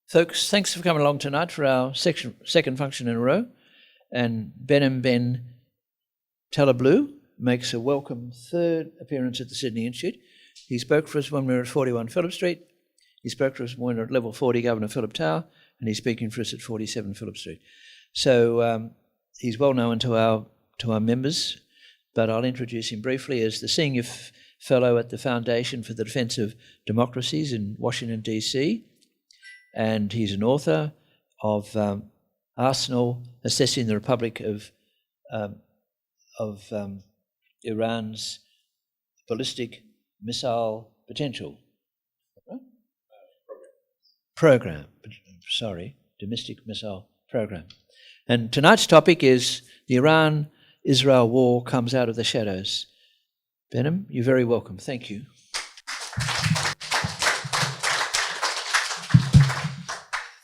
Folks, thanks for coming along tonight for our second function in a row. And Behnam Ben Taleblu makes a welcome third appearance at the Sydney Institute. He spoke for us when we were at 41 Phillip Street. He spoke for us when we were at level 40 Governor Phillip Tower, and he's speaking for us at 47 Phillip Street. So he's well known to our members, but I'll introduce him briefly as the Senior Fellow at the Foundation for the Defence of Democracies in Washington, D.C., and he's an author of Arsenal Assessing the Republic of Iran's Ballistic Missile Potential. Domestic Missile Program. And tonight's topic is the Iran-Israel war comes out of the shadows. Behnam, you're very welcome. Thank you.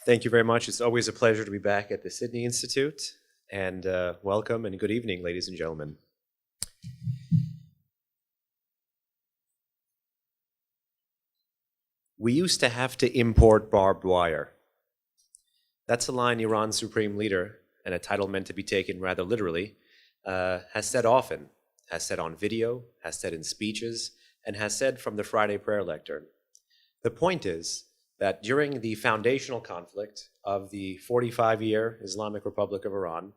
Thank you very much. It's always a pleasure to be back at the Sydney Institute. And welcome and good evening, ladies and gentlemen. We used to have to import barbed wire. That's a line Iran's supreme leader, and a title meant to be taken rather literally, has said often, has said on video, has said in speeches, and has said from the Friday prayer lectern. The point is that during the foundational conflict of the 45-year Islamic Republic of Iran,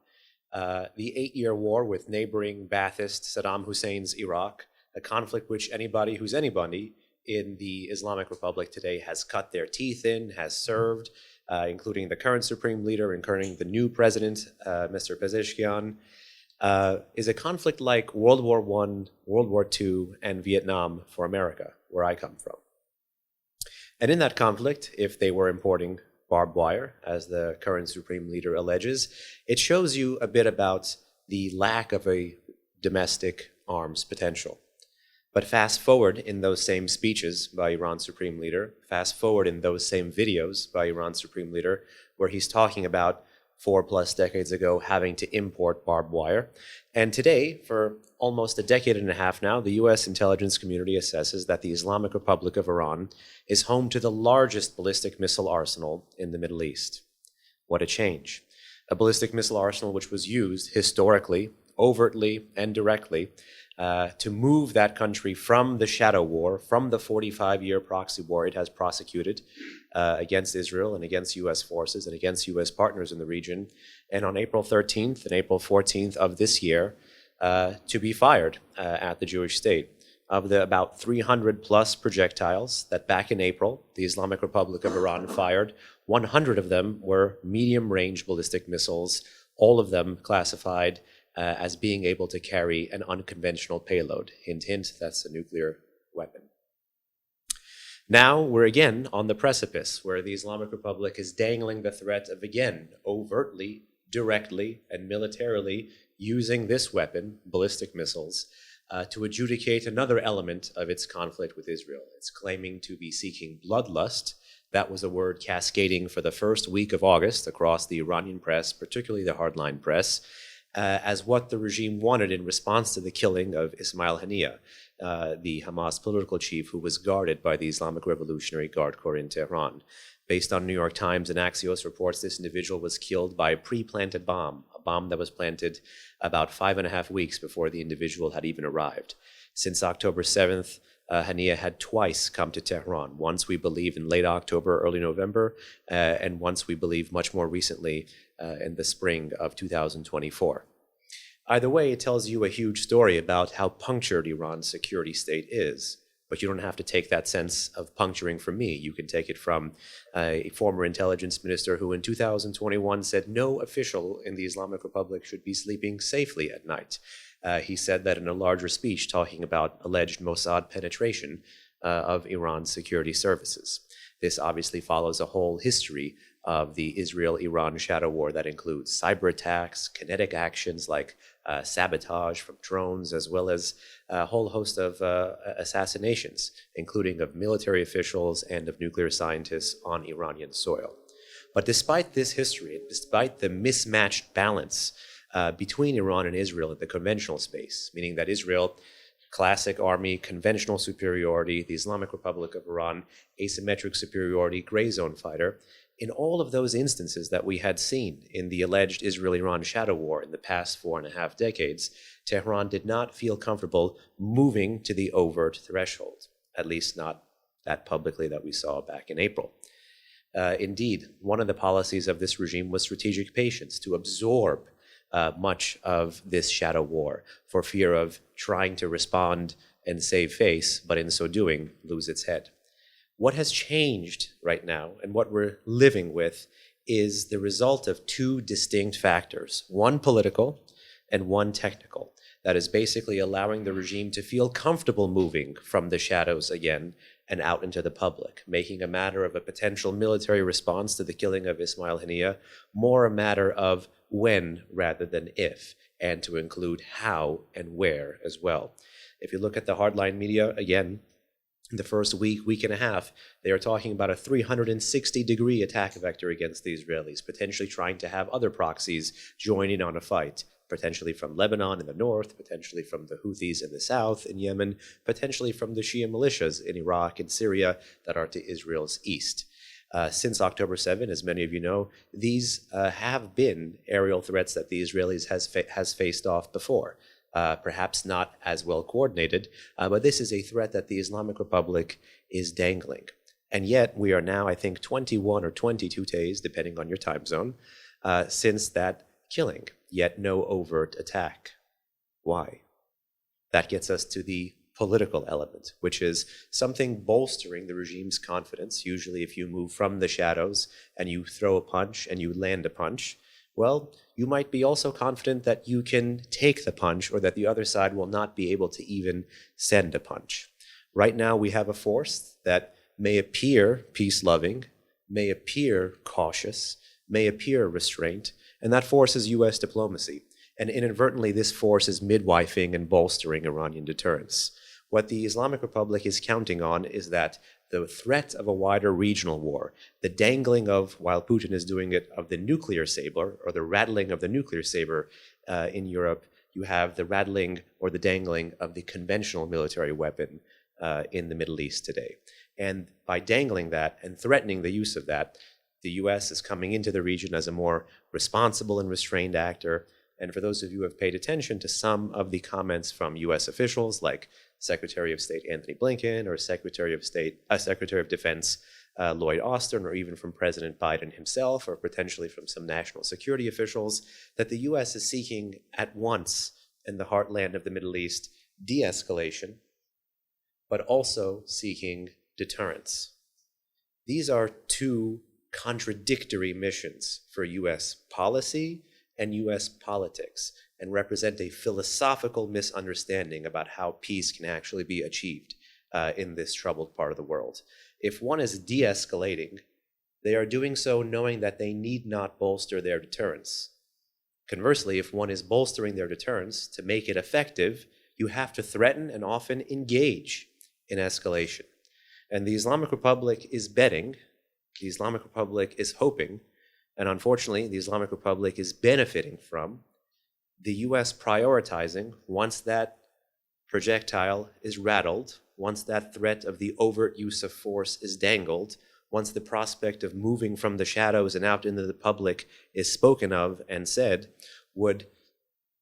the 8-year war with neighboring Ba'athist Saddam Hussein's Iraq, a conflict which anybody who's anybody in the Islamic Republic today has cut their teeth in, has served, including the current supreme leader, including the new president, Mr. Pezeshkian, is a conflict like World War I, World War II, and Vietnam for America, where I come from. And in that conflict, if they were importing barbed wire, as the current supreme leader alleges, it shows you a bit about the lack of a domestic arms potential. But fast forward in those same speeches by Iran's supreme leader, fast forward in those same videos by Iran's supreme leader, where he's talking about 4+ decades ago having to import barbed wire. And today, for almost a decade and a half now, the US intelligence community assesses that the Islamic Republic of Iran is home to the largest ballistic missile arsenal in the Middle East. What a change. A ballistic missile arsenal which was used historically, overtly, and directly to move that country from the shadow war, from the 45-year proxy war it has prosecuted against Israel and against U.S. forces and against U.S. partners in the region, and on April 13th and April 14th of this year to be fired at the Jewish state. Of the about 300+ projectiles that back in April the Islamic Republic of Iran fired, 100 of them were medium-range ballistic missiles, all of them classified as being able to carry an unconventional payload. Hint, hint, that's a nuclear weapon. Now we're again on the precipice where the Islamic Republic is dangling the threat of again overtly, directly, and militarily using this weapon, ballistic missiles, to adjudicate another element of its conflict with Israel. It's claiming to be seeking bloodlust. That was a word cascading for the first week of August across the Iranian press, particularly the hardline press, as what the regime wanted in response to the killing of Ismail Haniyeh, the Hamas political chief who was guarded by the Islamic Revolutionary Guard Corps in Tehran. Based on New York Times and Axios reports, this individual was killed by a pre-planted bomb, a bomb that was planted about 5.5 weeks before the individual had even arrived. Since October 7th, Haniyeh had twice come to Tehran, once we believe in late October, early November, and once we believe much more recently in the spring of 2024. Either way, it tells you a huge story about how punctured Iran's security state is. But you don't have to take that sense of puncturing from me. You can take it from a former intelligence minister who in 2021 said no official in the Islamic Republic should be sleeping safely at night. He said that in a larger speech talking about alleged Mossad penetration of Iran's security services. This obviously follows a whole history of the Israel-Iran shadow war that includes cyber attacks, kinetic actions like sabotage from drones, as well as a whole host of assassinations, including of military officials and of nuclear scientists on Iranian soil. But despite this history, despite the mismatched balance between Iran and Israel in the conventional space, meaning that Israel, classic army, conventional superiority, the Islamic Republic of Iran, asymmetric superiority, gray zone fighter, In all of those instances that we had seen in the alleged Israel-Iran shadow war in the past 4.5 decades, Tehran did not feel comfortable moving to the overt threshold, at least not that publicly that we saw back in April. Indeed, one of the policies of this regime was strategic patience, to absorb much of this shadow war for fear of trying to respond and save face, but in so doing, lose its head. What has changed right now and what we're living with is the result of two distinct factors, one political and one technical, that is basically allowing the regime to feel comfortable moving from the shadows again and out into the public, making a matter of a potential military response to the killing of Ismail Haniyeh more a matter of when rather than if, and to include how and where as well. If you look at the hardline media, again, in the first week and a half, they are talking about a 360-degree attack vector against the Israelis, potentially trying to have other proxies join in on a fight, potentially from Lebanon in the north, potentially from the Houthis in the south in Yemen, potentially from the Shia militias in Iraq and Syria that are to Israel's east. Since October 7, as many of you know, these have been aerial threats that the Israelis has faced off before. Perhaps not as well coordinated, but this is a threat that the Islamic Republic is dangling. And yet we are now, I think, 21 or 22 days, depending on your time zone, since that killing, yet no overt attack. Why? That gets us to the political element, which is something bolstering the regime's confidence. Usually if you move from the shadows and you throw a punch and you land a punch, well, you might be also confident that you can take the punch or that the other side will not be able to even send a punch. Right now we have a force that may appear peace-loving, may appear cautious, may appear restraint, and that force is U.S. diplomacy. And inadvertently, this force is midwifing and bolstering Iranian deterrence. What the Islamic Republic is counting on is that the threat of a wider regional war, the dangling of, while Putin is doing it, of the nuclear saber, or the rattling of the nuclear saber in Europe, you have the rattling or the dangling of the conventional military weapon in the Middle East today. And by dangling that and threatening the use of that, the U.S. is coming into the region as a more responsible and restrained actor. And for those of you who have paid attention to some of the comments from U.S. officials like Secretary of State Anthony Blinken or Secretary of Defense Lloyd Austin, or even from President Biden himself, or potentially from some national security officials, that the U.S. is seeking at once in the heartland of the Middle East de-escalation, but also seeking deterrence. These are two contradictory missions for U.S. policy and U.S. politics, and represent a philosophical misunderstanding about how peace can actually be achieved in this troubled part of the world. If one is de-escalating, they are doing so knowing that they need not bolster their deterrence. Conversely, if one is bolstering their deterrence, to make it effective, you have to threaten and often engage in escalation. And the Islamic Republic is betting, the Islamic Republic is hoping, and unfortunately, the Islamic Republic is benefiting from the U.S. prioritizing, once that projectile is rattled, once that threat of the overt use of force is dangled, once the prospect of moving from the shadows and out into the public is spoken of and said, would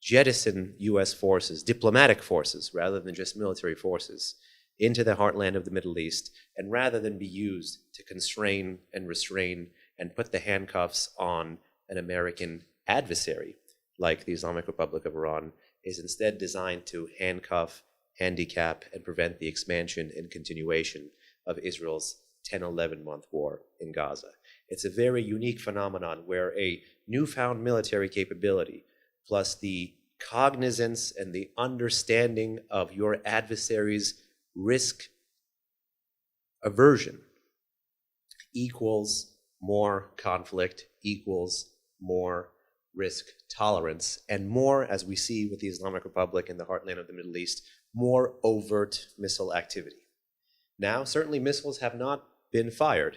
jettison U.S. forces, diplomatic forces, rather than just military forces, into the heartland of the Middle East, and rather than be used to constrain and restrain and put the handcuffs on an American adversary, like the Islamic Republic of Iran, is instead designed to handcuff, handicap, and prevent the expansion and continuation of Israel's 10-11-month war in Gaza. It's a very unique phenomenon where a newfound military capability, plus the cognizance and the understanding of your adversary's risk aversion, equals more conflict, equals more risk tolerance, and more, as we see with the Islamic Republic in the heartland of the Middle East, more overt missile activity. Now, certainly missiles have not been fired,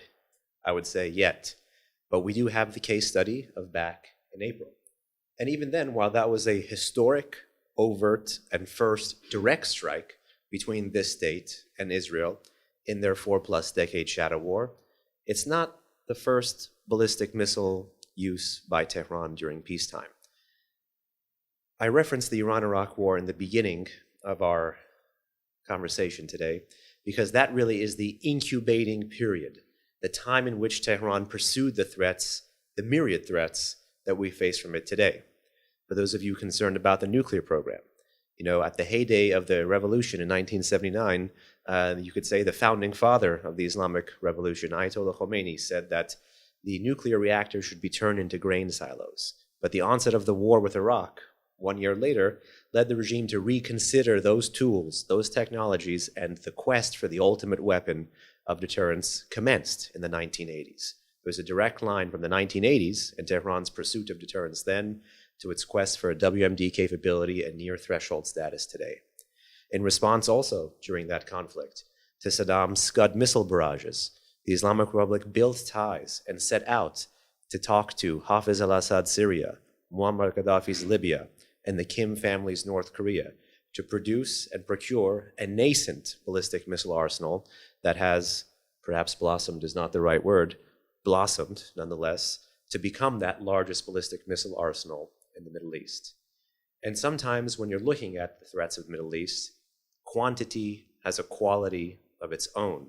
I would say, yet, but we do have the case study of back in April. And even then, while that was a historic, overt, and first direct strike between this state and Israel in their 4+ decade shadow war, it's not the first ballistic missile use by Tehran during peacetime. I referenced the Iran-Iraq War in the beginning of our conversation today because that really is the incubating period, the time in which Tehran pursued the threats, the myriad threats that we face from it today. For those of you concerned about the nuclear program, at the heyday of the revolution in 1979, you could say the founding father of the Islamic Revolution, Ayatollah Khomeini, said that the nuclear reactor should be turned into grain silos. But the onset of the war with Iraq, 1 year later, led the regime to reconsider those tools, those technologies, and the quest for the ultimate weapon of deterrence commenced in the 1980s. There's a direct line from the 1980s and Tehran's pursuit of deterrence then to its quest for a WMD capability and near-threshold status today. In response also, during that conflict, to Saddam's Scud missile barrages, the Islamic Republic built ties and set out to talk to Hafez al-Assad Syria, Muammar Gaddafi's Libya, and the Kim family's North Korea to produce and procure a nascent ballistic missile arsenal that has, perhaps blossomed is not the right word, blossomed nonetheless, to become that largest ballistic missile arsenal in the Middle East. And sometimes when you're looking at the threats of the Middle East, quantity has a quality of its own.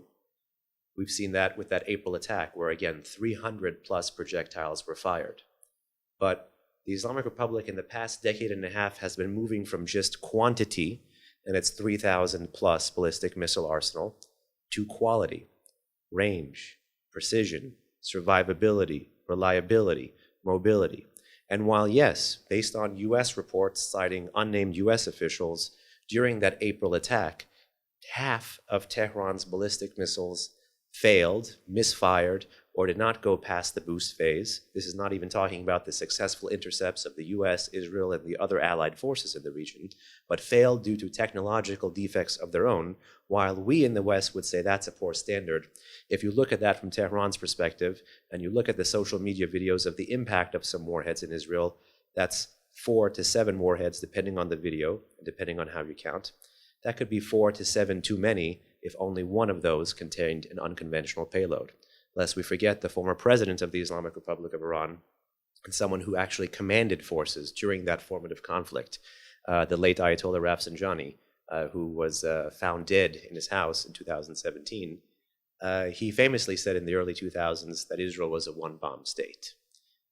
We've seen that with that April attack where, again, 300 plus projectiles were fired. But the Islamic Republic in the past decade and a half has been moving from just quantity and its 3,000 plus ballistic missile arsenal to quality, range, precision, survivability, reliability, mobility. And while yes, based on US reports citing unnamed US officials, during that April attack, half of Tehran's ballistic missiles failed, misfired, or did not go past the boost phase. This is not even talking about the successful intercepts of the US, Israel, and the other allied forces in the region, but failed due to technological defects of their own, while we in the West would say that's a poor standard. If you look at that from Tehran's perspective, and you look at the social media videos of the impact of some warheads in Israel, that's 4 to 7 warheads depending on the video, and depending on how you count. That could be 4 to 7 too many if only one of those contained an unconventional payload. Lest we forget the former president of the Islamic Republic of Iran and someone who actually commanded forces during that formative conflict, the late Ayatollah Rafsanjani, who was found dead in his house in 2017. He famously said in the early 2000s that Israel was a one-bomb state.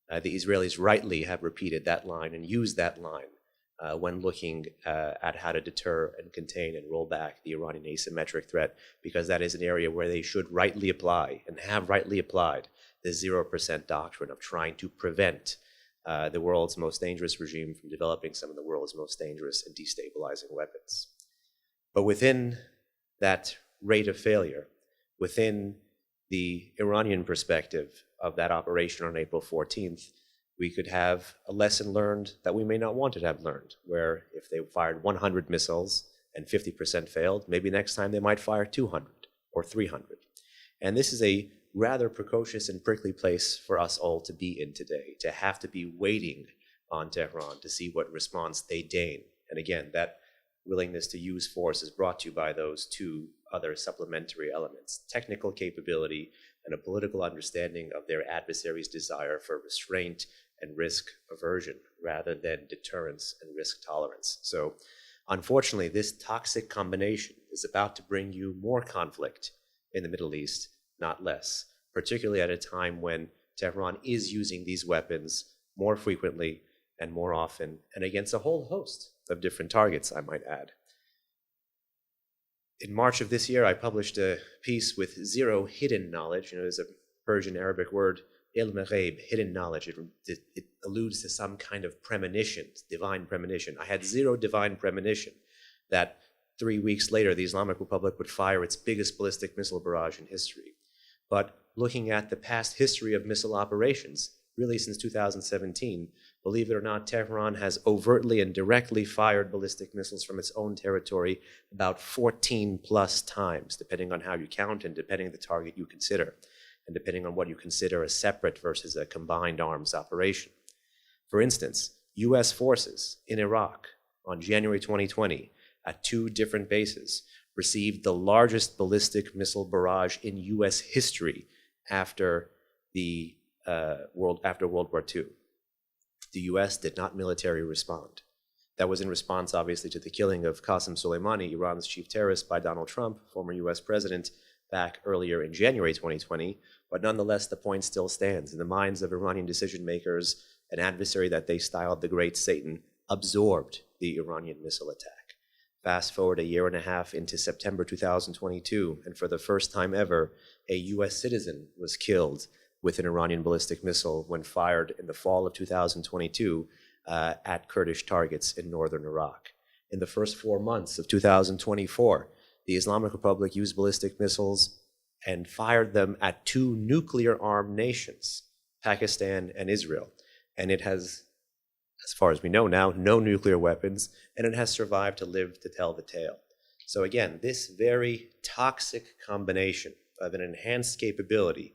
The Israelis rightly have repeated that line and used that line when looking at how to deter and contain and roll back the Iranian asymmetric threat, because that is an area where they should rightly apply and have rightly applied the 0% doctrine of trying to prevent the world's most dangerous regime from developing some of the world's most dangerous and destabilizing weapons. But within that rate of failure, within the Iranian perspective of that operation on April 14th, we could have a lesson learned that we may not want to have learned, where if they fired 100 missiles and 50% failed, maybe next time they might fire 200 or 300. And this is a rather precocious and prickly place for us all to be in today, to have to be waiting on Tehran to see what response they deign. And again, that willingness to use force is brought to you by those two other supplementary elements: technical capability and a political understanding of their adversary's desire for restraint and risk aversion rather than deterrence and risk tolerance. So unfortunately, this toxic combination is about to bring you more conflict in the Middle East, not less, particularly at a time when Tehran is using these weapons more frequently and more often, and against a whole host of different targets, I might add. In March of this year, I published a piece with 0 hidden knowledge. There's a Persian Arabic word, ilm ghaib, hidden knowledge. It alludes to some kind of premonition, divine premonition. I had 0 divine premonition that 3 weeks later, the Islamic Republic would fire its biggest ballistic missile barrage in history. But looking at the past history of missile operations, really since 2017, believe it or not, Tehran has overtly and directly fired ballistic missiles from its own territory about 14 plus times, depending on how you count and depending on the target you consider, and depending on what you consider a separate versus a combined arms operation. For instance, US forces in Iraq on January 2020 at 2 different bases received the largest ballistic missile barrage in US history after after World War II. The U.S. did not militarily respond. That was in response, obviously, to the killing of Qasem Soleimani, Iran's chief terrorist, by Donald Trump, former U.S. president, back earlier in January 2020. But nonetheless, the point still stands. In the minds of Iranian decision makers, an adversary that they styled the Great Satan absorbed the Iranian missile attack. Fast forward a year and a half into September 2022, and for the first time ever, a U.S. citizen was killed with an Iranian ballistic missile when fired in the fall of 2022 at Kurdish targets in northern Iraq. In the first 4 months of 2024, the Islamic Republic used ballistic missiles and fired them at 2 nuclear-armed nations, Pakistan and Israel. And it has, as far as we know now, no nuclear weapons, and it has survived to live to tell the tale. So again, this very toxic combination of an enhanced capability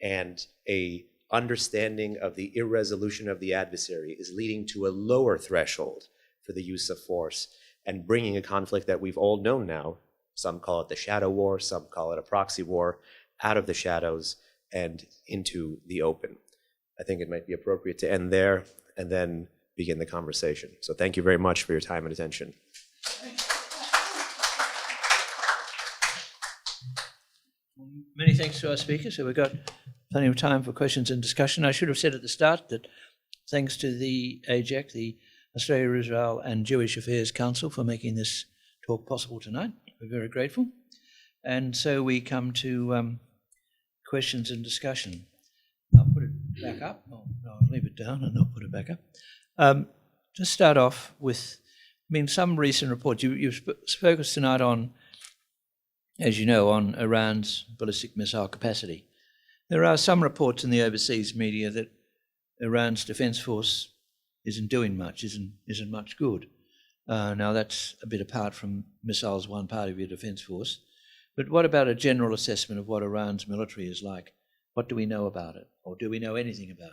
and a understanding of the irresolution of the adversary is leading to a lower threshold for the use of force and bringing a conflict that we've all known now, some call it the shadow war, some call it a proxy war, out of the shadows and into the open. I think it might be appropriate to end there and then begin the conversation. So thank you very much for your time and attention. Many thanks to our speakers. So we've got plenty of time for questions and discussion. I should have said at the start that thanks to the AJAC, the Australia, Israel and Jewish Affairs Council, for making this talk possible tonight. We're very grateful. And so we come to questions and discussion. I'll put it back up. Oh, no, I'll leave it down and I'll put it back up. Just start off with, some recent reports. You've focused tonight on, as you know, on Iran's ballistic missile capacity. There are some reports in the overseas media that Iran's defence force isn't doing much, isn't much good. Now that's a bit apart from missiles, one part of your defence force. But what about a general assessment of what Iran's military is like? What do we know about it? Or do we know anything about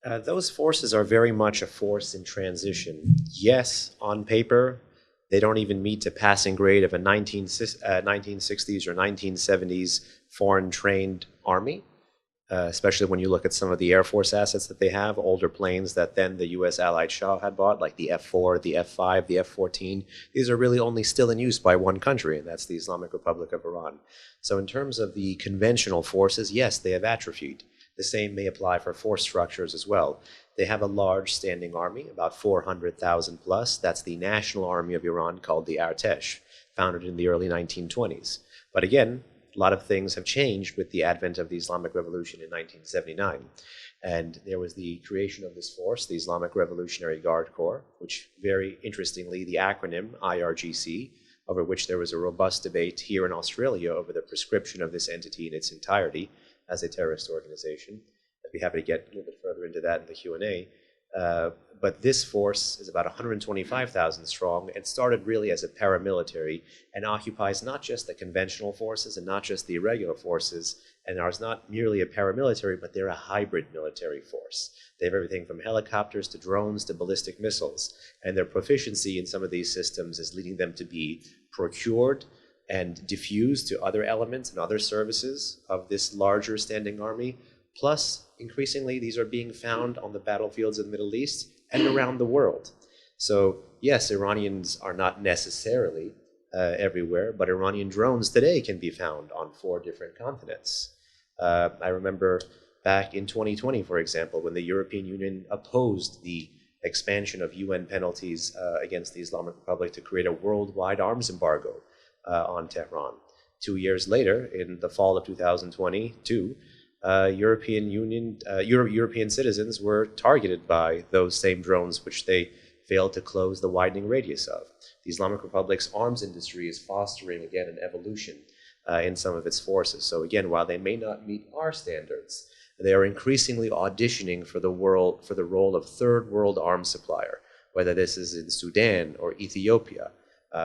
it? Those forces are very much a force in transition. Yes, on paper, they don't even meet a passing grade of a 1960s or 1970s foreign-trained army, especially when you look at some of the Air Force assets that they have, older planes that then the U.S. allied Shah had bought, like the F-4, the F-5, the F-14. These are really only still in use by one country, and that's the Islamic Republic of Iran. So in terms of the conventional forces, yes, they have atrophied. The same may apply for force structures as well. They have a large standing army, about 400,000 plus. That's the national army of Iran called the Artesh, founded in the early 1920s. But again, a lot of things have changed with the advent of the Islamic Revolution in 1979. And there was the creation of this force, the Islamic Revolutionary Guard Corps, which very interestingly, the acronym IRGC, over which there was a robust debate here in Australia over the prescription of this entity in its entirety as a terrorist organization. I'd be happy to get a little bit further into that in the Q&A. But this force is about 125,000 strong and started really as a paramilitary and occupies not just the conventional forces and not just the irregular forces, and is not merely a paramilitary, but they're a hybrid military force. They have everything from helicopters to drones to ballistic missiles, and their proficiency in some of these systems is leading them to be procured and diffused to other elements and other services of this larger standing army. Plus, increasingly, these are being found on the battlefields of the Middle East and around the world. So, yes, Iranians are not necessarily everywhere, but Iranian drones today can be found on 4 different continents. I remember back in 2020, for example, when the European Union opposed the expansion of UN penalties against the Islamic Republic to create a worldwide arms embargo on Tehran. 2 years later, in the fall of 2022, European citizens were targeted by those same drones, which they failed to close the widening radius of. The Islamic Republic's arms industry is fostering, again, an evolution in some of its forces. So again, while they may not meet our standards, they are increasingly auditioning for the role of third world arms supplier, whether this is in Sudan or Ethiopia,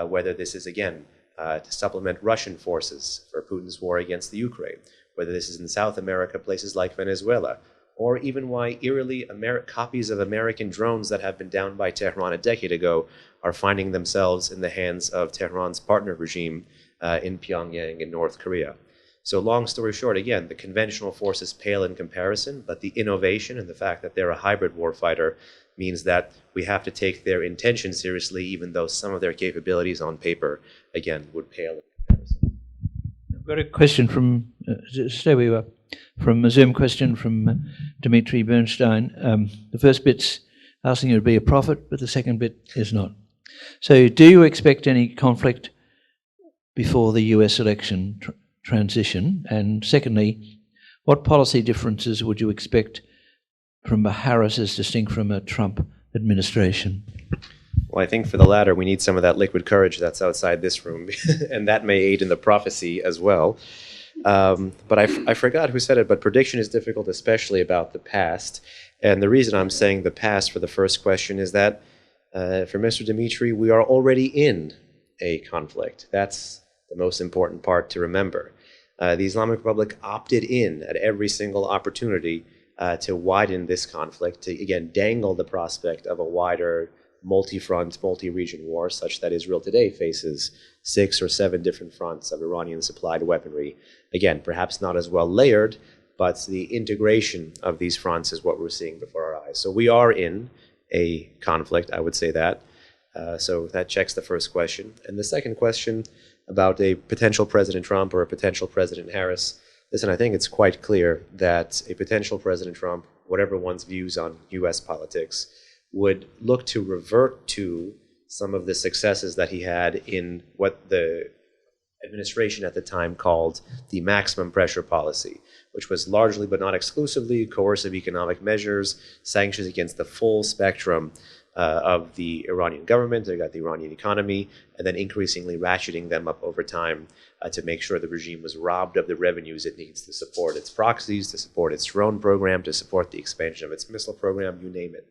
whether this is, again, to supplement Russian forces for Putin's war against the Ukraine, whether this is in South America, places like Venezuela, or even why eerily copies of American drones that have been downed by Tehran a decade ago are finding themselves in the hands of Tehran's partner regime in Pyongyang in North Korea. So long story short, again, the conventional forces pale in comparison, but the innovation and the fact that they're a hybrid warfighter means that we have to take their intention seriously, even though some of their capabilities on paper, again, would pale in comparison. I've got a question from, stay where you are, from a Zoom question from Dimitri Bernstein. The first bit's asking you to be a prophet, but the second bit is not. So do you expect any conflict before the US election transition? And secondly, what policy differences would you expect from a Harris as distinct from a Trump administration? Well, I think for the latter, we need some of that liquid courage that's outside this room, and that may aid in the prophecy as well. But I forgot who said it, but prediction is difficult, especially about the past. And the reason I'm saying the past for the first question is that for Mr. Dimitri, we are already in a conflict. That's the most important part to remember. The Islamic Republic opted in at every single opportunity to widen this conflict, to again dangle the prospect of a wider multi-front, multi-region war, such that Israel today faces 6 or 7 different fronts of Iranian-supplied weaponry. Again, perhaps not as well layered, but the integration of these fronts is what we're seeing before our eyes. So we are in a conflict, I would say that. So that checks the first question. And the second question about a potential President Trump or a potential President Harris, listen, I think it's quite clear that a potential President Trump, whatever one's views on U.S. politics, would look to revert to some of the successes that he had in what the administration at the time called the maximum pressure policy, which was largely but not exclusively coercive economic measures, sanctions against the full spectrum of the Iranian government. They got the Iranian economy, and then increasingly ratcheting them up over time to make sure the regime was robbed of the revenues it needs to support its proxies, to support its drone program, to support the expansion of its missile program, you name it.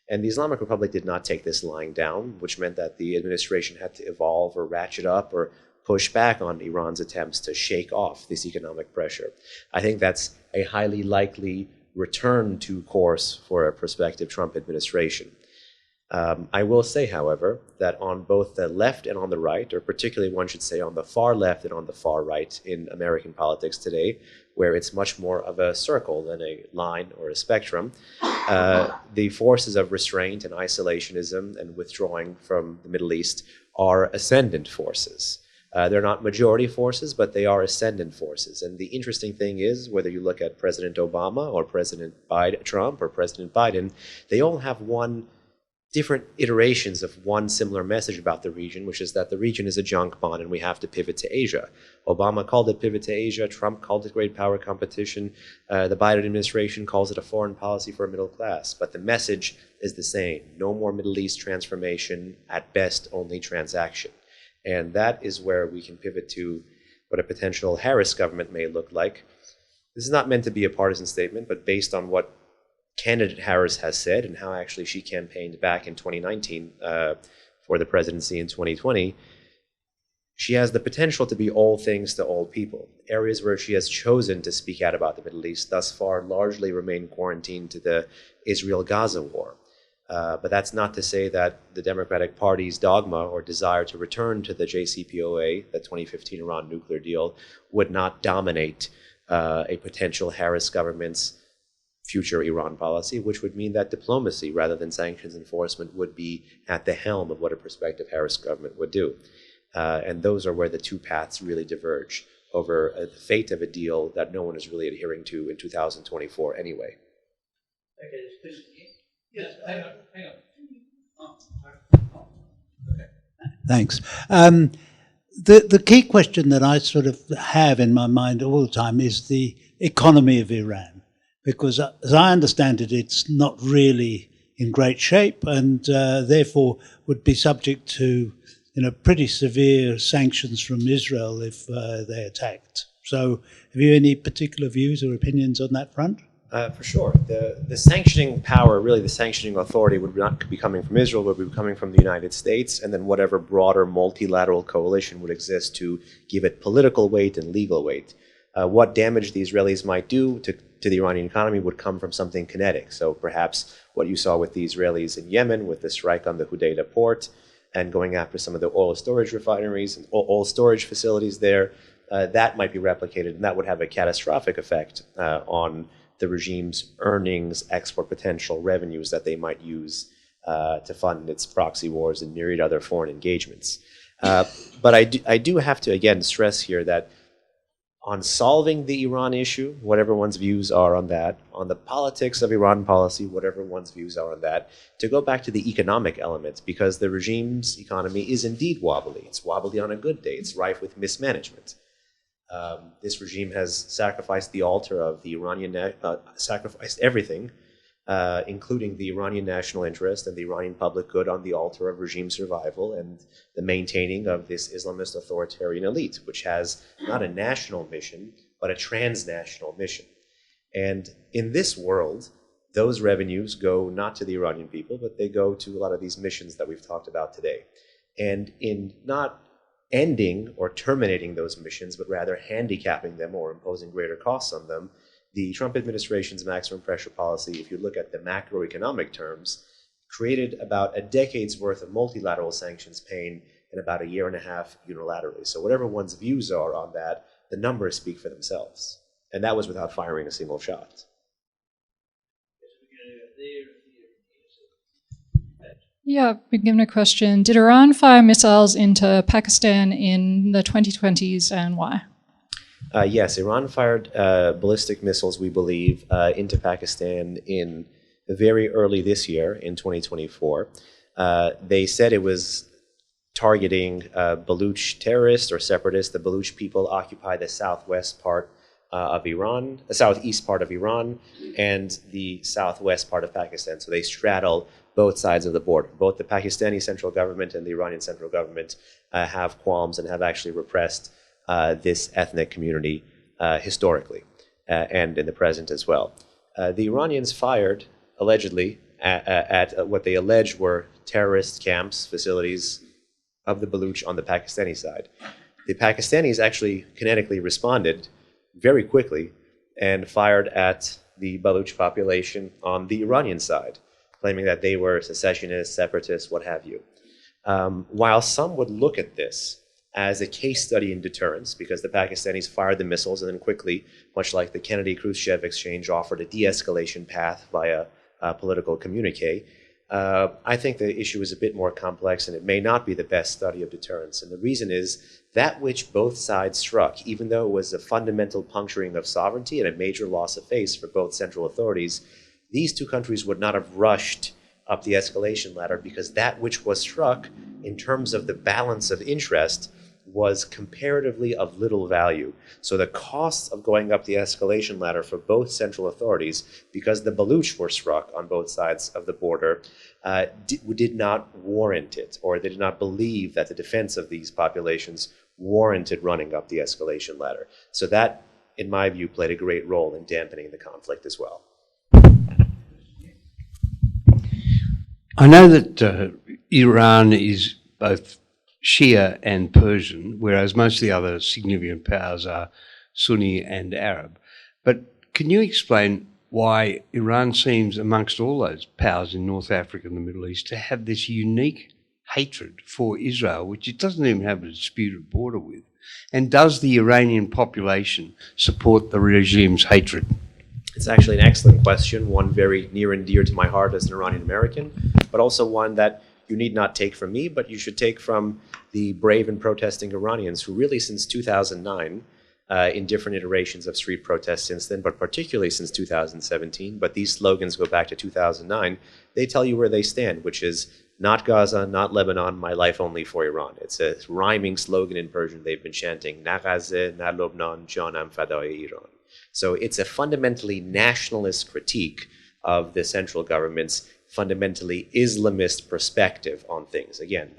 And the Islamic Republic did not take this lying down, which meant that the administration had to evolve or ratchet up or push back on Iran's attempts to shake off this economic pressure. I think that's a highly likely return to course for a prospective Trump administration. I will say, however, that on both the left and on the right, or particularly one should say on the far left and on the far right in American politics today, where it's much more of a circle than a line or a spectrum, the forces of restraint and isolationism and withdrawing from the Middle East are ascendant forces. They're not majority forces, but they are ascendant forces. And the interesting thing is, whether you look at President Obama or President Trump or President Biden, they all have different iterations of one similar message about the region, which is that the region is a junk bond and we have to pivot to Asia. Obama called it pivot to Asia. Trump called it great power competition. The Biden administration calls it a foreign policy for a middle class. But the message is the same. No more Middle East transformation, at best only transaction. And that is where we can pivot to what a potential Harris government may look like. This is not meant to be a partisan statement, but based on what candidate Harris has said and how actually she campaigned back in 2019 for the presidency in 2020, she has the potential to be all things to all people. Areas where she has chosen to speak out about the Middle East thus far largely remain quarantined to the Israel-Gaza war. But that's not to say that the Democratic Party's dogma or desire to return to the JCPOA, the 2015 Iran nuclear deal, would not dominate a potential Harris government's future Iran policy, which would mean that diplomacy rather than sanctions enforcement would be at the helm of what a prospective Harris government would do. And those are where the two paths really diverge over the fate of a deal that no one is really adhering to in 2024 anyway. Okay, yes, hang on. Okay. Thanks. The key question that I sort of have in my mind all the time is the economy of Iran. Because as I understand it, it's not really in great shape and therefore would be subject to pretty severe sanctions from Israel if they attacked. So have you any particular views or opinions on that front? For sure. The sanctioning power, really the sanctioning authority, would not be coming from Israel, would be coming from the United States, and then whatever broader multilateral coalition would exist to give it political weight and legal weight. What damage the Israelis might do to the Iranian economy would come from something kinetic. So perhaps what you saw with the Israelis in Yemen with the strike on the Hudaydah port, and going after some of the oil storage refineries and oil storage facilities there, that might be replicated, and that would have a catastrophic effect on the regime's earnings, export potential, revenues that they might use to fund its proxy wars and myriad other foreign engagements. But I do have to, again, stress here that on solving the Iran issue, whatever one's views are on that, on the politics of Iran policy, whatever one's views are on that, to go back to the economic elements, because the regime's economy is indeed wobbly. It's wobbly on a good day. It's rife with mismanagement. This regime has sacrificed the altar of the Iranian, sacrificed everything, including the Iranian national interest and the Iranian public good on the altar of regime survival and the maintaining of this Islamist authoritarian elite, which has not a national mission, but a transnational mission. And in this world, those revenues go not to the Iranian people, but they go to a lot of these missions that we've talked about today. And in not ending or terminating those missions, but rather handicapping them or imposing greater costs on them, the Trump administration's maximum pressure policy, if you look at the macroeconomic terms, created about a decade's worth of multilateral sanctions pain in about a year and a half unilaterally. So whatever one's views are on that, the numbers speak for themselves. And that was without firing a single shot. Yeah, I've been given a question. Did Iran fire missiles into Pakistan in the 2020s, and why? Yes, Iran fired ballistic missiles, we believe, into Pakistan in very early this year, in 2024. They said it was targeting Baluch terrorists or separatists. The Baluch people occupy the southwest part of Iran, the southeast part of Iran, and the southwest part of Pakistan. So they straddle both sides of the border. Both the Pakistani central government and the Iranian central government have qualms and have actually repressed this ethnic community historically and in the present as well. The Iranians fired, allegedly, at what they allege were terrorist camps, facilities of the Baluch on the Pakistani side. The Pakistanis actually kinetically responded very quickly and fired at the Baluch population on the Iranian side, claiming that they were secessionists, separatists, what have you. While some would look at this as a case study in deterrence, because the Pakistanis fired the missiles and then quickly, much like the Kennedy-Khrushchev exchange, offered a de-escalation path via political communique, I think the issue is a bit more complex and it may not be the best study of deterrence. And the reason is that which both sides struck, even though it was a fundamental puncturing of sovereignty and a major loss of face for both central authorities, these two countries would not have rushed up the escalation ladder because that which was struck in terms of the balance of interest was comparatively of little value. So the costs of going up the escalation ladder for both central authorities, because the Baluch were struck on both sides of the border, did not warrant it, or they did not believe that the defense of these populations warranted running up the escalation ladder. So that, in my view, played a great role in dampening the conflict as well. I know that Iran is both Shia and Persian, whereas most of the other significant powers are Sunni and Arab. But can you explain why Iran seems, amongst all those powers in North Africa and the Middle East, to have this unique hatred for Israel, which it doesn't even have a disputed border with? And does the Iranian population support the regime's hatred? It's actually an excellent question, one very near and dear to my heart as an Iranian American, but also one that you need not take from me, but you should take from the brave and protesting Iranians who really since 2009, in different iterations of street protests since then, but particularly since 2017, but these slogans go back to 2009, they tell you where they stand, which is not Gaza, not Lebanon, my life only for Iran. It's a rhyming slogan in Persian they've been chanting, Na Ghaze, na Lebanon, janam fadai Iran. So it's a fundamentally nationalist critique of the central government's fundamentally Islamist perspective on things. Again,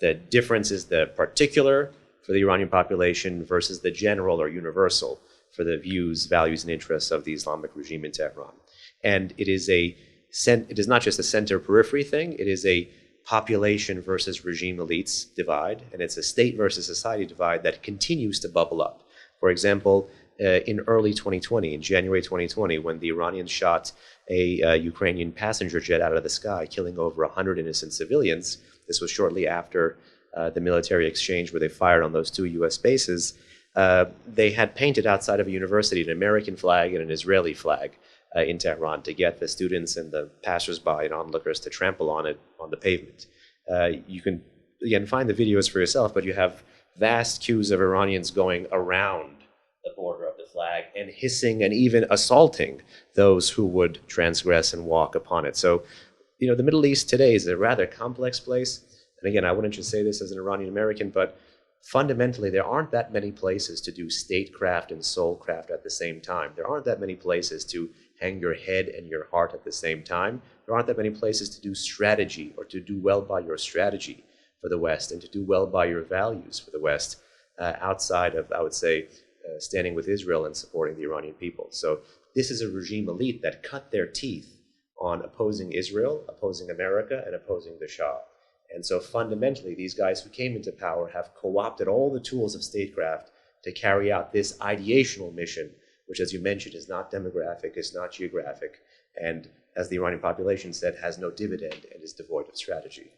the difference is the particular for the Iranian population versus the general or universal for the views, values, and interests of the Islamic regime in Tehran. And it is not just a center-periphery thing, it is a population versus regime elites divide, and it's a state versus society divide that continues to bubble up. For example, in early 2020, in January 2020, when the Iranians shot a Ukrainian passenger jet out of the sky, killing over 100 innocent civilians, this was shortly after the military exchange where they fired on those 2 U.S. bases, they had painted outside of a university an American flag and an Israeli flag in Tehran to get the students and the passersby and onlookers to trample on it on the pavement. You can, again, find the videos for yourself, but you have vast queues of Iranians going around the border of the flag and hissing and even assaulting those who would transgress and walk upon it. So, the Middle East today is a rather complex place. And again, I wouldn't just say this as an Iranian American, but fundamentally, there aren't that many places to do statecraft and soulcraft at the same time. There aren't that many places to hang your head and your heart at the same time. There aren't that many places to do strategy or to do well by your strategy for the West and to do well by your values for the West outside of, I would say, standing with Israel and supporting the Iranian people. So this is a regime elite that cut their teeth on opposing Israel, opposing America, and opposing the Shah. And so fundamentally, these guys who came into power have co-opted all the tools of statecraft to carry out this ideational mission, which, as you mentioned, is not demographic, is not geographic, and, as the Iranian population said, has no dividend and is devoid of strategy.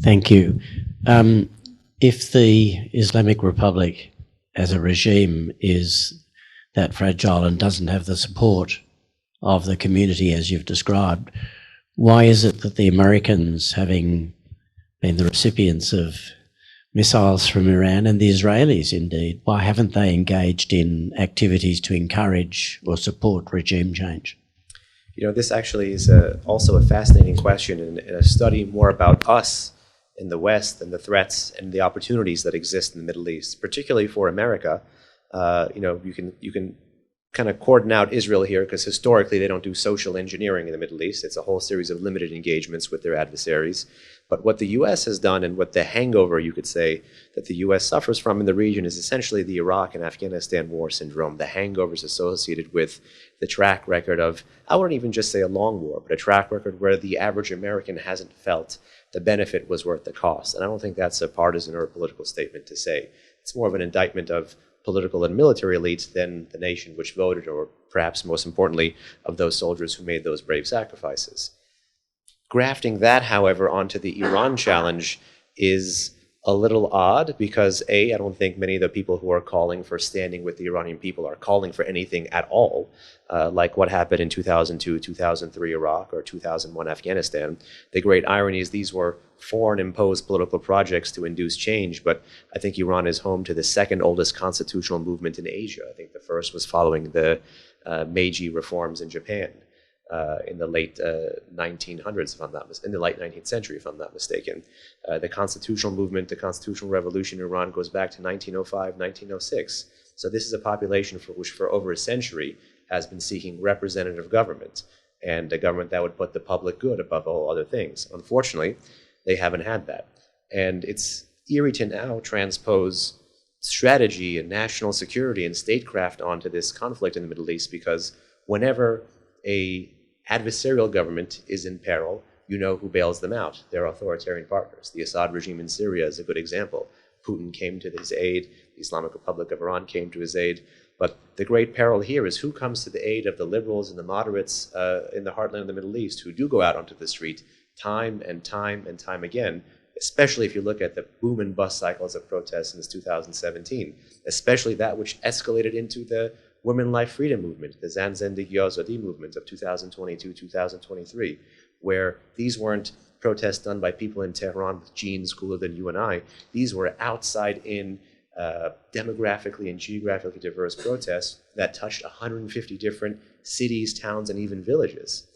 Thank you. If the Islamic Republic as a regime is that fragile and doesn't have the support of the community as you've described, why is it that the Americans, having been the recipients of missiles from Iran, and the Israelis indeed, why haven't they engaged in activities to encourage or support regime change? This actually is also a fascinating question and a study more about us in the West and the threats and the opportunities that exist in the Middle East, particularly for America. You can kind of cordon out Israel here because historically they don't do social engineering in the Middle East. It's a whole series of limited engagements with their adversaries. But what the U.S. has done, and what the hangover, you could say, that the U.S. suffers from in the region is essentially the Iraq and Afghanistan war syndrome, the hangovers associated with the track record of, I wouldn't even just say a long war, but a track record where the average American hasn't felt the benefit was worth the cost. And I don't think that's a partisan or a political statement to say. It's more of an indictment of political and military elites than the nation which voted, or perhaps most importantly, of those soldiers who made those brave sacrifices. Grafting that, however, onto the Iran challenge is a little odd because, A, I don't think many of the people who are calling for standing with the Iranian people are calling for anything at all, like what happened in 2002, 2003 Iraq, or 2001 Afghanistan. The great irony is these were foreign-imposed political projects to induce change, but I think Iran is home to the second oldest constitutional movement in Asia. I think the first was following the Meiji reforms in Japan. In the late 1900s, if I'm not in the late 19th century, if I'm not mistaken. The constitutional movement, the constitutional revolution in Iran goes back to 1905, 1906. So this is a population which for over a century has been seeking representative government, and a government that would put the public good above all other things. Unfortunately, they haven't had that. And it's eerie to now transpose strategy and national security and statecraft onto this conflict in the Middle East, because whenever a adversarial government is in peril, you know who bails them out. They're authoritarian partners. The Assad regime in Syria is a good example. Putin came to his aid. The Islamic Republic of Iran came to his aid. But the great peril here is who comes to the aid of the liberals and the moderates in the heartland of the Middle East who do go out onto the street time and time and time again, especially if you look at the boom and bust cycles of protests since 2017, especially that which escalated into the Women Life Freedom Movement, the Zan Zendegi Azadi movement of 2022, 2023, where these weren't protests done by people in Tehran with genes cooler than you and I. These were outside-in, demographically and geographically diverse protests that touched 150 different cities, towns, and even villages.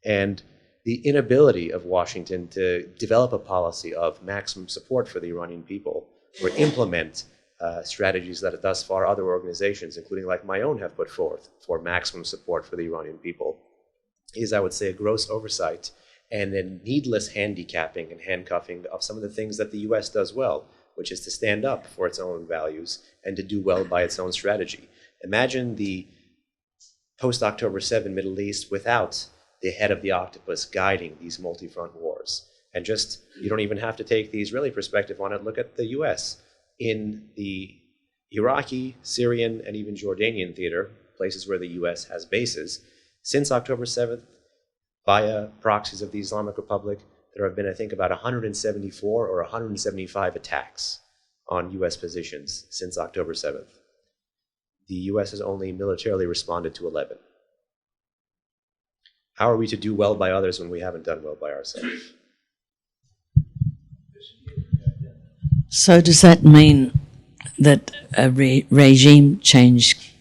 And the inability of Washington to develop a policy of maximum support for the Iranian people or implement strategies that thus far other organizations, including like my own, have put forth for maximum support for the Iranian people, is, I would say, a gross oversight and a needless handicapping and handcuffing of some of the things that the U.S. does well, which is to stand up for its own values and to do well by its own strategy. Imagine the post-October 7 Middle East without the head of the octopus guiding these multi-front wars. And just, you don't even have to take the Israeli perspective on it. Look at the U.S. In the Iraqi, Syrian, and even Jordanian theater, places where the U.S. has bases, since October 7th, via proxies of the Islamic Republic, there have been, I think, about 174 or 175 attacks on U.S. positions since October 7th. The U.S. has only militarily responded to 11. How are we to do well by others when we haven't done well by ourselves? So does that mean that a regime change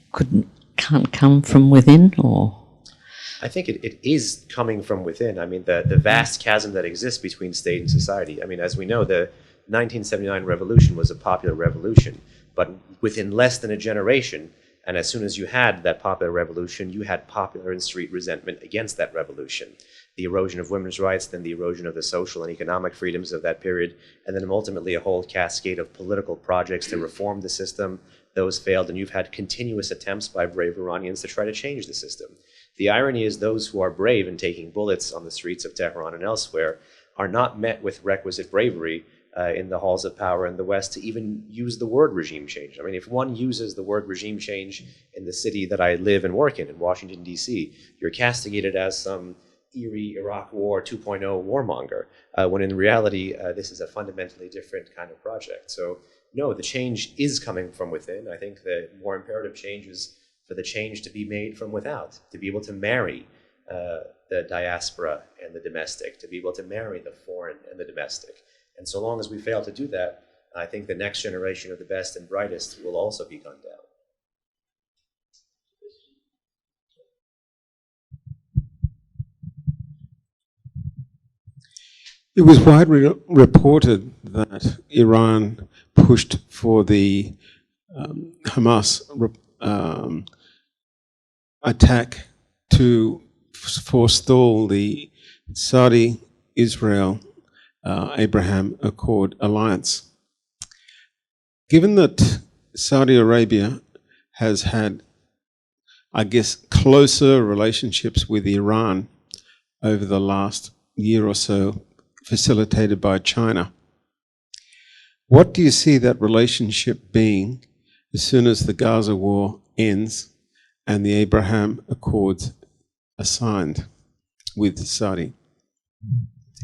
can't come from within, or? I think it is coming from within. I mean, the vast chasm that exists between state and society. I mean, as we know, the 1979 revolution was a popular revolution, but within less than a generation, and as soon as you had that popular revolution, you had popular and street resentment against that revolution. The erosion of women's rights, then the erosion of the social and economic freedoms of that period, and then ultimately a whole cascade of political projects to reform the system. Those failed, and you've had continuous attempts by brave Iranians to try to change the system. The irony is those who are brave in taking bullets on the streets of Tehran and elsewhere are not met with requisite bravery in the halls of power in the West to even use the word regime change. I mean, if one uses the word regime change in the city that I live and work in Washington, D.C., you're castigated as some eerie Iraq War 2.0 warmonger, when in reality, this is a fundamentally different kind of project. So, no, the change is coming from within. I think the more imperative change is for the change to be made from without, to be able to marry the diaspora and the domestic, to be able to marry the foreign and the domestic. And so long as we fail to do that, I think the next generation of the best and brightest will also be gunned down. It was widely reported that Iran pushed for the Hamas attack to forestall the Saudi-Israel Abraham Accord alliance. Given that Saudi Arabia has had, I guess, closer relationships with Iran over the last year or so, facilitated by China, what do you see that relationship being as soon as the Gaza war ends and the Abraham Accords are signed with Saudi?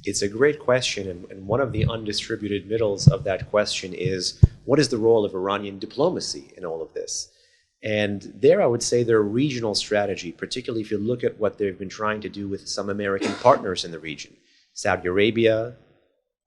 It's a great question, and one of the undistributed middles of that question is, what is the role of Iranian diplomacy in all of this? And there I would say their regional strategy, particularly if you look at what they've been trying to do with some American partners in the region, Saudi Arabia,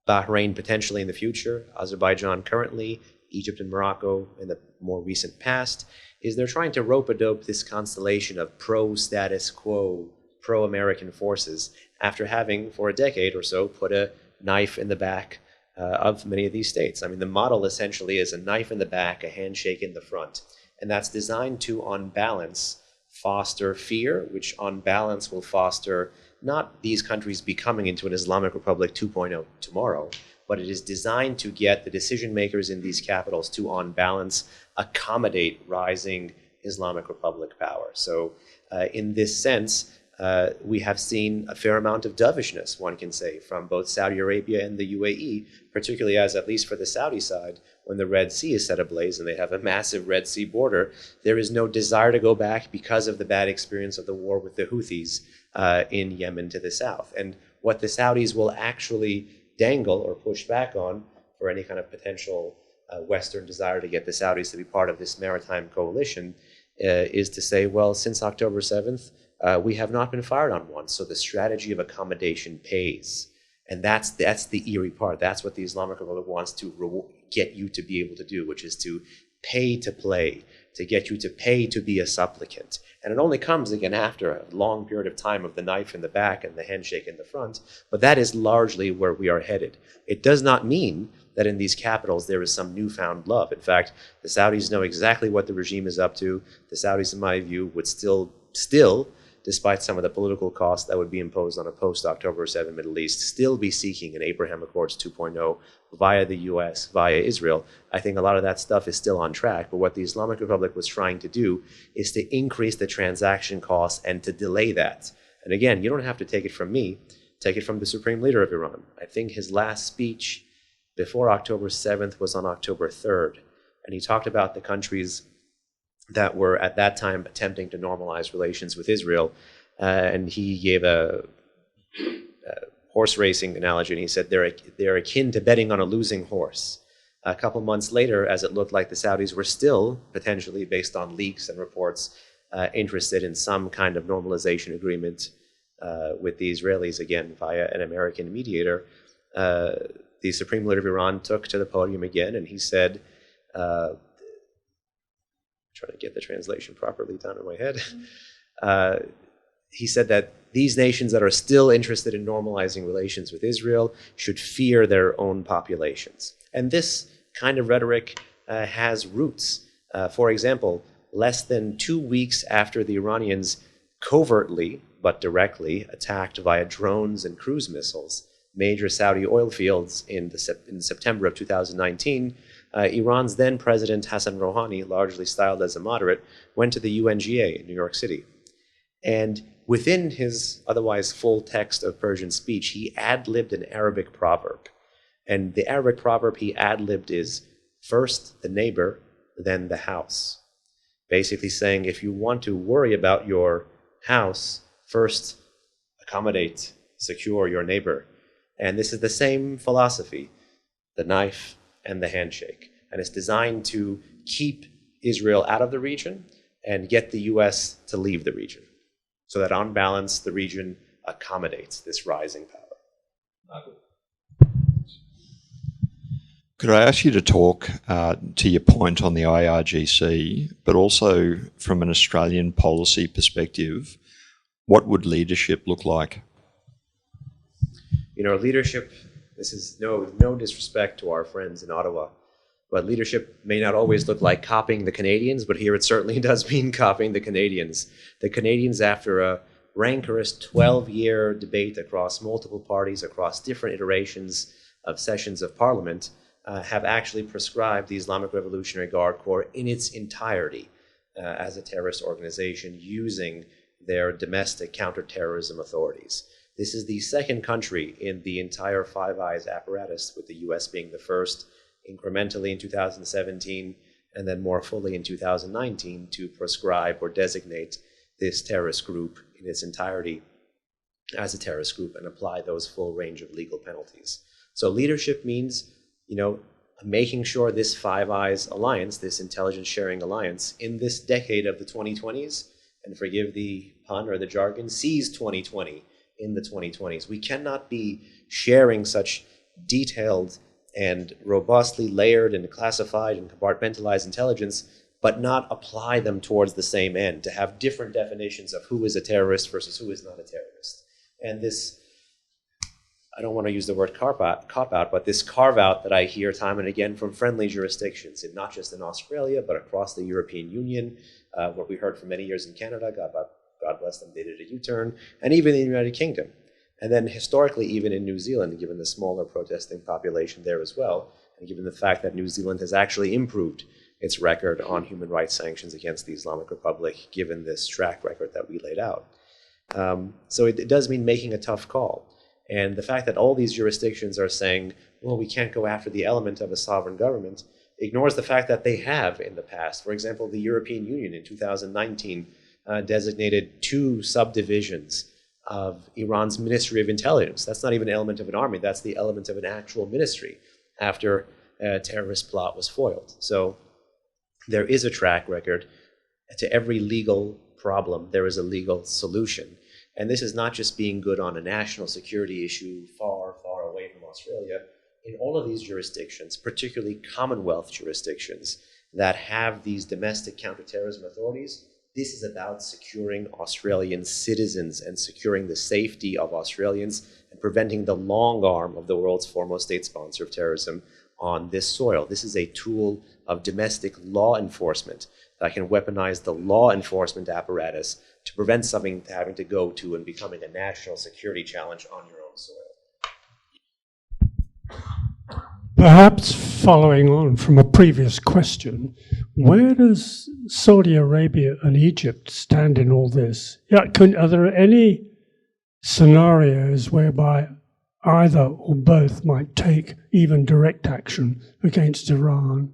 Bahrain potentially in the future, Azerbaijan currently, Egypt and Morocco in the more recent past, is they're trying to rope-a-dope this constellation of pro-status quo, pro-American forces after having, for a decade or so, put a knife in the back of many of these states. I mean, the model essentially is a knife in the back, a handshake in the front. And that's designed to, on balance, foster fear, which on balance will foster not these countries becoming into an Islamic Republic 2.0 tomorrow, but it is designed to get the decision makers in these capitals to, on balance, accommodate rising Islamic Republic power. So in this sense, we have seen a fair amount of dovishness, one can say, from both Saudi Arabia and the UAE, particularly as, at least for the Saudi side, when the Red Sea is set ablaze and they have a massive Red Sea border, there is no desire to go back because of the bad experience of the war with the Houthis in Yemen to the south. And what the Saudis will actually dangle or push back on for any kind of potential Western desire to get the Saudis to be part of this maritime coalition is to say, well, since October 7th, we have not been fired on once, so the strategy of accommodation pays. And that's the eerie part. That's what the Islamic Republic wants to get you to be able to do, which is to pay to play, to get you to pay to be a supplicant. And it only comes again after a long period of time of the knife in the back and the handshake in the front, but that is largely where we are headed. It does not mean that in these capitals there is some newfound love. In fact, the Saudis know exactly what the regime is up to. The Saudis, in my view, would still, despite some of the political costs that would be imposed on a post-October 7 Middle East, still be seeking an Abraham Accords 2.0 via the US, via Israel. I think a lot of that stuff is still on track, but what the Islamic Republic was trying to do is to increase the transaction costs and to delay that. And again, you don't have to take it from me, take it from the Supreme Leader of Iran. I think his last speech before October 7th was on October 3rd, and he talked about the countries that were at that time attempting to normalize relations with Israel. And he gave a horse racing analogy, and he said they're akin to betting on a losing horse. A couple months later, as it looked like the Saudis were still, potentially based on leaks and reports, interested in some kind of normalization agreement with the Israelis, again, via an American mediator, the Supreme Leader of Iran took to the podium again, and he said, trying to get the translation properly down in my head, he said that these nations that are still interested in normalizing relations with Israel should fear their own populations. And this kind of rhetoric has roots. For example, less than 2 weeks after the Iranians covertly but directly attacked via drones and cruise missiles major Saudi oil fields in September of 2019, Iran's then President Hassan Rouhani, largely styled as a moderate, went to the UNGA in New York City. And within his otherwise full text of Persian speech, he ad-libbed an Arabic proverb. And the Arabic proverb he ad-libbed is, first the neighbor, then the house. Basically saying, if you want to worry about your house, first accommodate, secure your neighbor. And this is the same philosophy, the knife and the handshake. And it's designed to keep Israel out of the region and get the US to leave the region, so that on balance, the region accommodates this rising power. Could I ask you to talk to your point on the IRGC, but also from an Australian policy perspective, what would leadership look like? You know, leadership, this is no disrespect to our friends in Ottawa, but leadership may not always look like copying the Canadians, but here it certainly does mean copying the Canadians. The Canadians, after a rancorous 12-year debate across multiple parties, across different iterations of sessions of parliament, have actually prescribed the Islamic Revolutionary Guard Corps in its entirety as a terrorist organization using their domestic counterterrorism authorities. This is the second country in the entire Five Eyes apparatus, with the US being the first incrementally in 2017 and then more fully in 2019 to prescribe or designate this terrorist group in its entirety as a terrorist group and apply those full range of legal penalties. So leadership means, you know, making sure this Five Eyes alliance, this intelligence sharing alliance, in this decade of the 2020s, and forgive the pun or the jargon, sees 2020 in the 2020s. We cannot be sharing such detailed and robustly layered and classified and compartmentalized intelligence, but not apply them towards the same end, to have different definitions of who is a terrorist versus who is not a terrorist. And this, I don't want to use the word cop-out, but this carve-out that I hear time and again from friendly jurisdictions, and not just in Australia, but across the European Union, what we heard for many years in Canada, God bless them, they did a U-turn, and even in the United Kingdom. And then historically, even in New Zealand, given the smaller protesting population there as well, and given the fact that New Zealand has actually improved its record on human rights sanctions against the Islamic Republic, given this track record that we laid out. So it does mean making a tough call. And the fact that all these jurisdictions are saying, well, we can't go after the element of a sovereign government, ignores the fact that they have in the past. For example, the European Union in 2019 designated 2 subdivisions of Iran's Ministry of Intelligence. That's not even an element of an army, that's the element of an actual ministry after a terrorist plot was foiled. So there is a track record. To every legal problem, there is a legal solution. And this is not just being good on a national security issue far, far away from Australia. In all of these jurisdictions, particularly Commonwealth jurisdictions that have these domestic counterterrorism authorities, this is about securing Australian citizens and securing the safety of Australians and preventing the long arm of the world's foremost state sponsor of terrorism on this soil. This is a tool of domestic law enforcement that can weaponize the law enforcement apparatus to prevent something having to go to and becoming a national security challenge on your own soil. Perhaps following on from a previous question, where does Saudi Arabia and Egypt stand in all this? Yeah, are there any scenarios whereby either or both might take even direct action against Iran?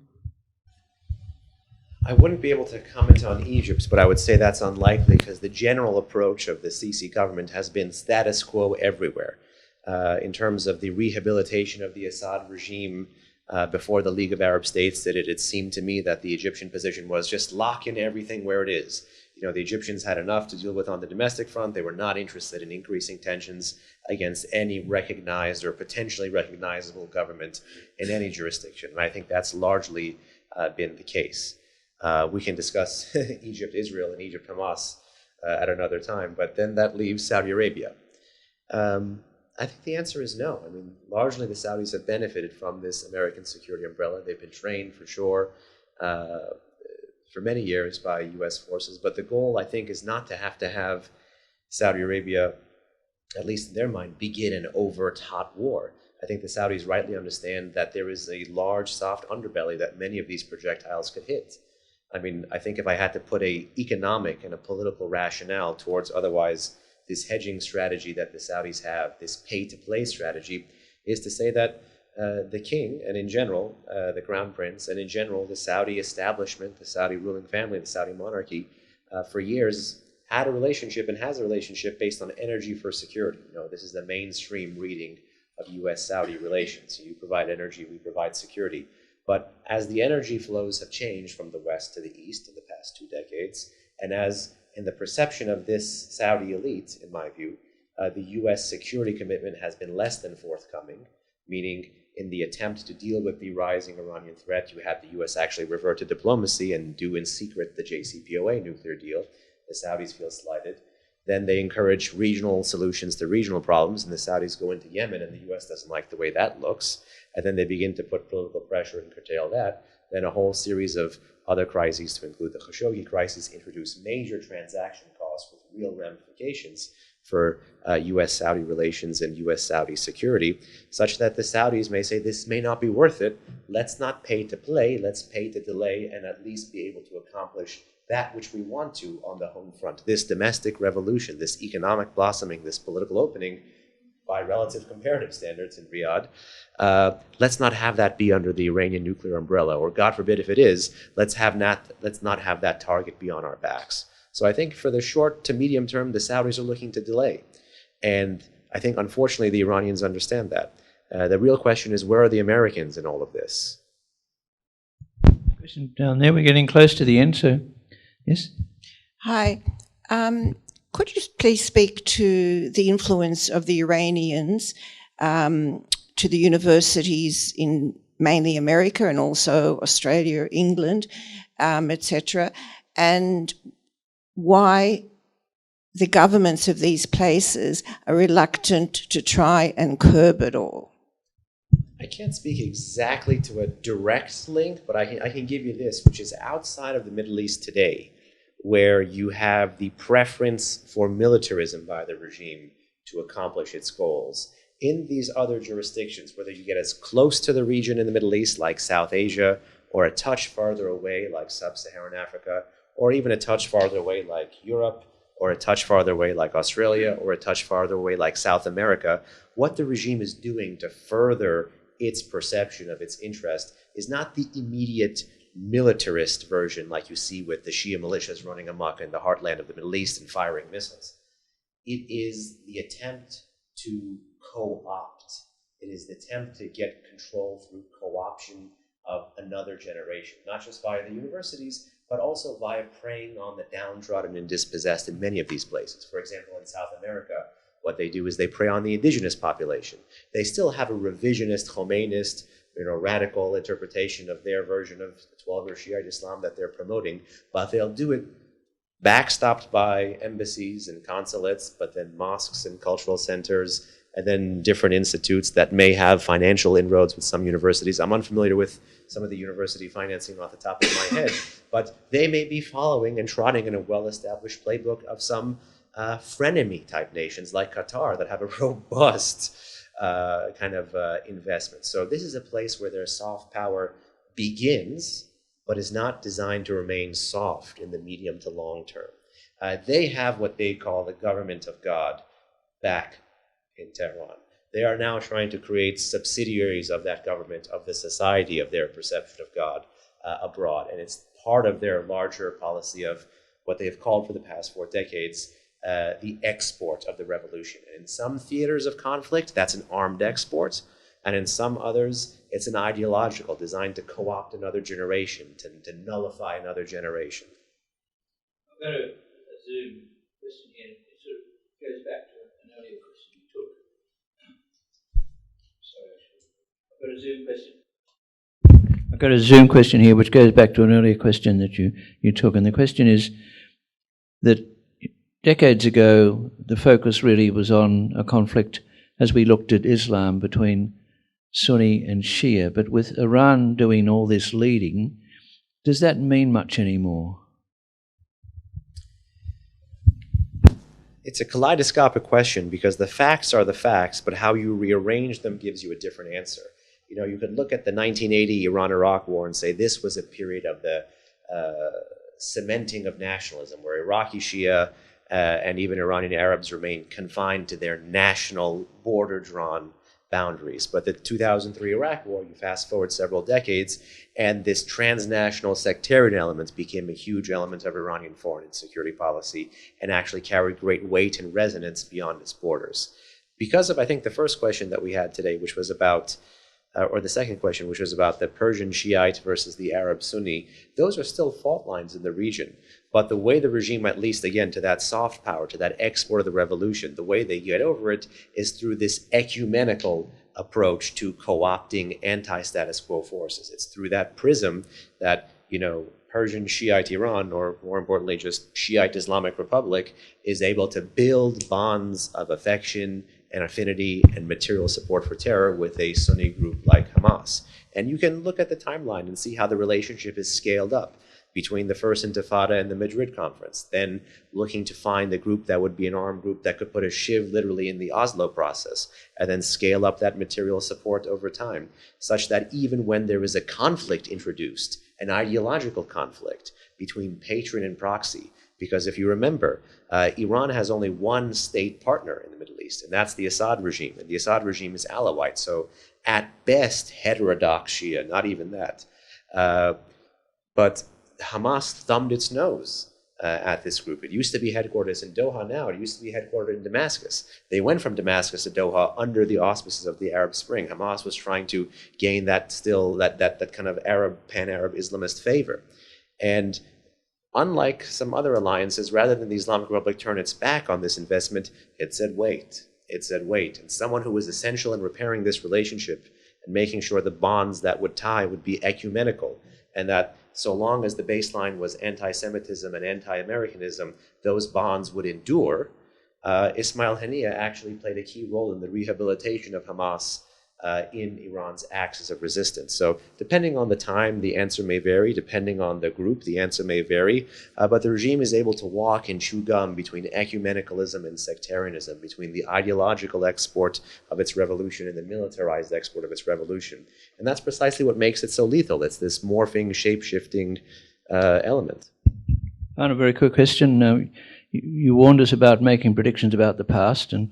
I wouldn't be able to comment on Egypt, but I would say that's unlikely because the general approach of the Sisi government has been status quo everywhere. In terms of the rehabilitation of the Assad regime before the League of Arab States did it, it seemed to me that the Egyptian position was just lock in everything where it is. You know, the Egyptians had enough to deal with on the domestic front. They were not interested in increasing tensions against any recognized or potentially recognizable government in any jurisdiction. And I think that's largely been the case. We can discuss Egypt, Israel, and Egypt, Hamas at another time, but then that leaves Saudi Arabia. I think the answer is no. I mean, largely the Saudis have benefited from this American security umbrella. They've been trained, for sure, for many years by U.S. forces, but the goal, I think, is not to have Saudi Arabia, at least in their mind, begin an overt hot war. I think the Saudis rightly understand that there is a large soft underbelly that many of these projectiles could hit. I mean, I think if I had to put an economic and a political rationale towards otherwise this hedging strategy that the Saudis have, this pay-to-play strategy, is to say that the king, and in general, the crown prince, and in general, the Saudi establishment, the Saudi ruling family, the Saudi monarchy, for years had a relationship and has a relationship based on energy for security. You know, this is the mainstream reading of U.S.-Saudi relations. You provide energy, we provide security. But as the energy flows have changed from the west to the east in the past 2 decades, and as in the perception of this Saudi elite, in my view, the U.S. security commitment has been less than forthcoming, meaning in the attempt to deal with the rising Iranian threat, you had the U.S. actually revert to diplomacy and do in secret the JCPOA nuclear deal. The Saudis feel slighted. Then they encourage regional solutions to regional problems, and the Saudis go into Yemen, and the U.S. doesn't like the way that looks. And then they begin to put political pressure and curtail that. Then a whole series of other crises, to include the Khashoggi crisis, introduce major transaction costs with real ramifications for U.S.-Saudi relations and U.S.-Saudi security, such that the Saudis may say, this may not be worth it. Let's not pay to play. Let's pay to delay and at least be able to accomplish that which we want to on the home front, this domestic revolution, this economic blossoming, this political opening, by relative comparative standards in Riyadh. Let's not have that be under the Iranian nuclear umbrella, or God forbid if it is, let's not have that target be on our backs. So I think for the short to medium term, the Saudis are looking to delay. And I think, unfortunately, the Iranians understand that. The real question is, where are the Americans in all of this? Question down there. We're getting close to the end, so yes? Hi. Could you please speak to the influence of the Iranians to the universities in mainly America and also Australia, England, etc., and why the governments of these places are reluctant to try and curb it all? I can't speak exactly to a direct link, but I can give you this, which is outside of the Middle East today, where you have the preference for militarism by the regime to accomplish its goals. In these other jurisdictions, whether you get as close to the region in the Middle East, like South Asia, or a touch farther away, like Sub-Saharan Africa, or even a touch farther away, like Europe, or a touch farther away, like Australia, or a touch farther away, like South America, what the regime is doing to further its perception of its interest is not the immediate militarist version like you see with the Shia militias running amok in the heartland of the Middle East and firing missiles. It is the attempt to co-opt. It is the attempt to get control through co-option of another generation, not just via the universities, but also via preying on the downtrodden and dispossessed in many of these places. For example, in South America, what they do is they prey on the indigenous population. They still have a revisionist, Khomeinist, radical interpretation of their version of the 12-year Shiite Islam that they're promoting, but they'll do it backstopped by embassies and consulates, but then mosques and cultural centers, and then different institutes that may have financial inroads with some universities. I'm unfamiliar with some of the university financing off the top of my head, but they may be following and trotting in a well-established playbook of some frenemy-type nations like Qatar that have a robust investment. So this is a place where their soft power begins, but is not designed to remain soft in the medium to long term. They have what they call the government of God back in Tehran. They are now trying to create subsidiaries of that government, of the society of their perception of God, abroad. And it's part of their larger policy of what they've called for the past 4 decades the export of the revolution. And in some theaters of conflict, that's an armed export. And in some others, it's an ideological, designed to co-opt another generation, to nullify another generation. I've got a Zoom question here. It sort of goes back to an earlier question you took. Sorry, I've got a Zoom question. I've got a Zoom question here, which goes back to an earlier question that you took. And the question is that decades ago, the focus really was on a conflict, as we looked at Islam, between Sunni and Shia. But with Iran doing all this leading, does that mean much anymore? It's a kaleidoscopic question because the facts are the facts, but how you rearrange them gives you a different answer. You know, you could look at the 1980 Iran-Iraq war and say this was a period of the cementing of nationalism, where Iraqi Shia and even Iranian Arabs remained confined to their national border-drawn boundaries. But the 2003 Iraq war, you fast forward several decades, and this transnational sectarian element became a huge element of Iranian foreign and security policy and actually carried great weight and resonance beyond its borders. Because of, I think, the first question that we had today, which was about or the second question, which was about the Persian Shiite versus the Arab Sunni, those are still fault lines in the region. But the way the regime, at least again, to that soft power, to that export of the revolution, the way they get over it is through this ecumenical approach to co-opting anti-status quo forces. It's through that prism that, you know, Persian Shiite Iran, or more importantly, just Shiite Islamic Republic, is able to build bonds of affection and affinity and material support for terror with a Sunni group like Hamas. And you can look at the timeline and see how the relationship is scaled up between the First Intifada and the Madrid Conference, then looking to find a group that would be an armed group that could put a shiv literally in the Oslo process, and then scale up that material support over time, such that even when there is a conflict introduced, an ideological conflict between patron and proxy, because if you remember, Iran has only one state partner in the Middle East, and that's the Assad regime. And the Assad regime is Alawite, so at best heterodox Shia, not even that. But Hamas thumbed its nose at this group. It used to be headquarters in Doha now. It used to be headquartered in Damascus. They went from Damascus to Doha under the auspices of the Arab Spring. Hamas was trying to gain that kind of Arab, pan-Arab Islamist favor. And unlike some other alliances, rather than the Islamic Republic turn its back on this investment, it said, wait. It said, wait. And someone who was essential in repairing this relationship and making sure the bonds that would tie would be ecumenical, and that so long as the baseline was anti-Semitism and anti-Americanism, those bonds would endure. Ismail Haniyeh actually played a key role in the rehabilitation of Hamas in Iran's axis of resistance. So depending on the time, the answer may vary. Depending on the group, the answer may vary. But the regime is able to walk and chew gum between ecumenicalism and sectarianism, between the ideological export of its revolution and the militarized export of its revolution. And that's precisely what makes it so lethal. It's this morphing, shape-shifting element. And a very quick question. You warned us about making predictions about the past, and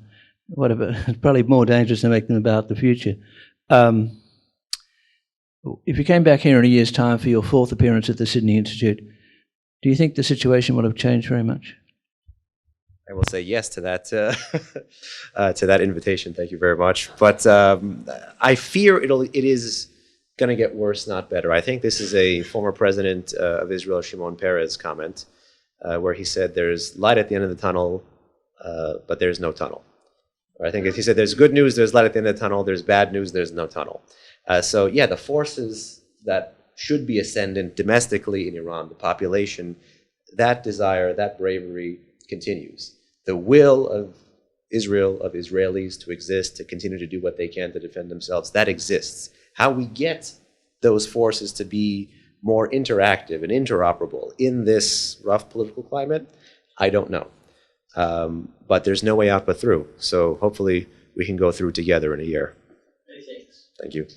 whatever, it's probably more dangerous to make them about the future. If you came back here in a year's time for your 4th appearance at the Sydney Institute, do you think the situation would have changed very much? I will say yes to that to that invitation. Thank you very much. But I fear it is going to get worse, not better. I think this is a former president of Israel, Shimon Peres, comment, where he said there's light at the end of the tunnel, but there's no tunnel. I think if he said there's good news, there's light at the end of the tunnel, there's bad news, there's no tunnel. So yeah, the forces that should be ascendant domestically in Iran, the population, that desire, that bravery continues. The will of Israel, of Israelis to exist, to continue to do what they can to defend themselves, that exists. How we get those forces to be more interactive and interoperable in this rough political climate, I don't know. But there's no way out but through. So hopefully we can go through together in a year. Many thanks. Thank you.